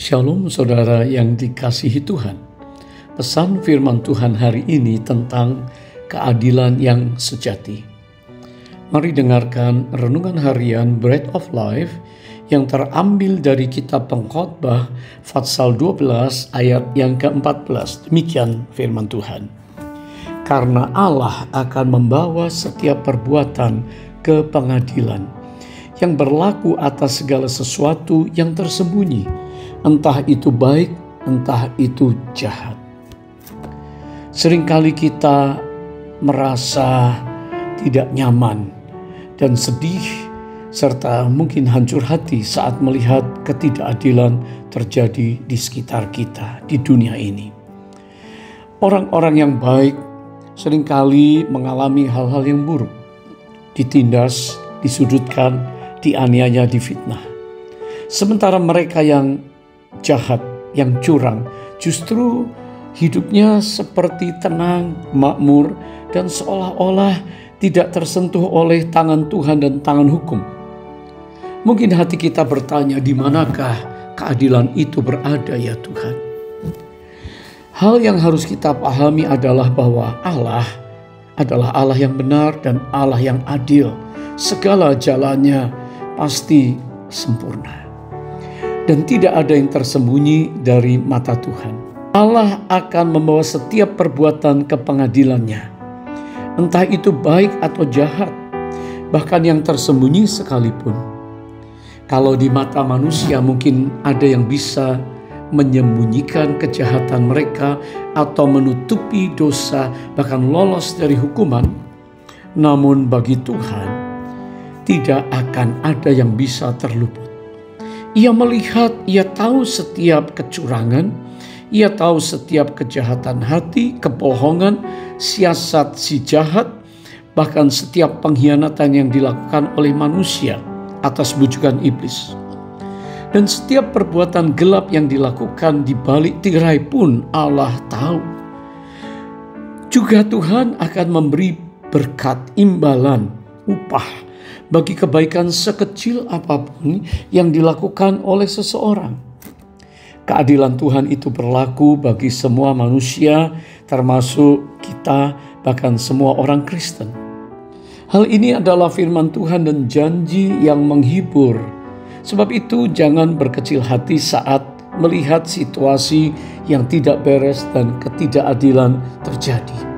Shalom saudara yang dikasihi Tuhan. Pesan firman Tuhan hari ini tentang keadilan yang sejati. Mari dengarkan renungan harian Bread of Life yang terambil dari kitab Pengkhotbah Fatsal 12 ayat yang ke-14. Demikian firman Tuhan. Karena Allah akan membawa setiap perbuatan ke pengadilan yang berlaku atas segala sesuatu yang tersembunyi, entah itu baik, entah itu jahat. Seringkali kita merasa tidak nyaman dan sedih, serta mungkin hancur hati saat melihat ketidakadilan terjadi di sekitar kita, di dunia ini. Orang-orang yang baik seringkali mengalami hal-hal yang buruk, ditindas, disudutkan, dianiaya, difitnah. Sementara mereka yang jahat, yang curang, justru hidupnya seperti tenang, makmur, dan seolah-olah tidak tersentuh oleh tangan Tuhan dan tangan hukum. Mungkin hati kita bertanya, di manakah keadilan itu berada ya Tuhan? Hal yang harus kita pahami adalah bahwa Allah adalah Allah yang benar dan Allah yang adil. Segala jalannya pasti sempurna. Dan tidak ada yang tersembunyi dari mata Tuhan. Allah akan membawa setiap perbuatan ke pengadilannya. Entah itu baik atau jahat, bahkan yang tersembunyi sekalipun. Kalau di mata manusia mungkin ada yang bisa menyembunyikan kejahatan mereka atau menutupi dosa, bahkan lolos dari hukuman. Namun bagi Tuhan, tidak akan ada yang bisa terluput. Ia melihat, ia tahu setiap kecurangan, ia tahu setiap kejahatan hati, kebohongan, siasat si jahat, bahkan setiap pengkhianatan yang dilakukan oleh manusia atas bujukan iblis. Dan setiap perbuatan gelap yang dilakukan di balik tirai pun Allah tahu. Juga Tuhan akan memberi berkat, imbalan, upah bagi kebaikan sekecil apapun yang dilakukan oleh seseorang. Keadilan Tuhan itu berlaku bagi semua manusia, termasuk kita, bahkan semua orang Kristen. Hal ini adalah firman Tuhan dan janji yang menghibur. Sebab itu jangan berkecil hati saat melihat situasi yang tidak beres dan ketidakadilan terjadi.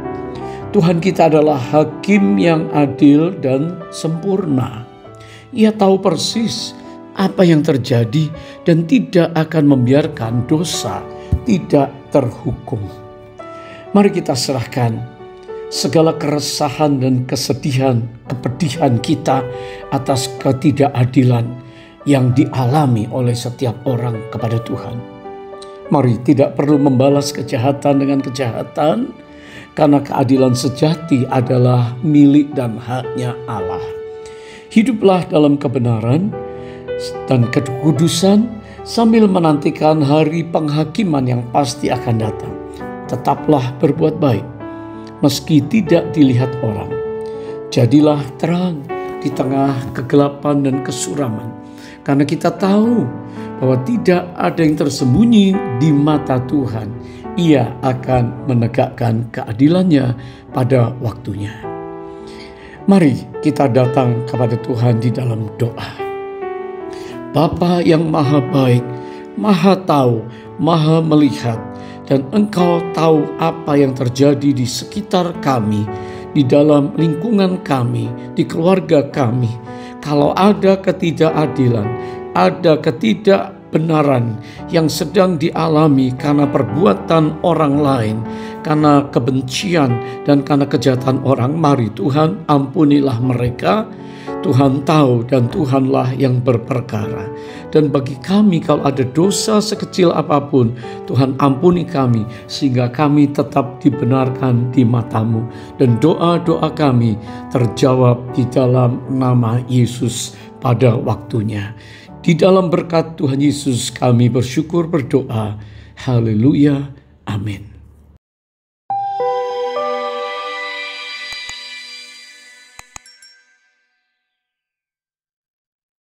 Tuhan kita adalah hakim yang adil dan sempurna. Ia tahu persis apa yang terjadi dan tidak akan membiarkan dosa tidak terhukum. Mari kita serahkan segala keresahan dan kesedihan, kepedihan kita atas ketidakadilan yang dialami oleh setiap orang kepada Tuhan. Mari tidak perlu membalas kejahatan dengan kejahatan, karena keadilan sejati adalah milik dan haknya Allah. Hiduplah dalam kebenaran dan kekudusan sambil menantikan hari penghakiman yang pasti akan datang. Tetaplah berbuat baik meski tidak dilihat orang. Jadilah terang di tengah kegelapan dan kesuraman, karena kita tahu bahwa tidak ada yang tersembunyi di mata Tuhan. Ia akan menegakkan keadilannya pada waktunya. Mari kita datang kepada Tuhan di dalam doa. Bapa yang maha baik, maha tahu, maha melihat, dan Engkau tahu apa yang terjadi di sekitar kami, di dalam lingkungan kami, di keluarga kami. Kalau ada ketidakadilan, ada ketidakbenaran yang sedang dialami karena perbuatan orang lain, karena kebencian dan karena kejahatan orang, mari Tuhan ampunilah mereka. Tuhan tahu dan Tuhanlah yang berperkara. Dan bagi kami kalau ada dosa sekecil apapun, Tuhan ampuni kami sehingga kami tetap dibenarkan di mata-Mu. Dan doa-doa kami terjawab di dalam nama Yesus pada waktunya. Di dalam berkat Tuhan Yesus kami bersyukur berdoa. Haleluya. Amin.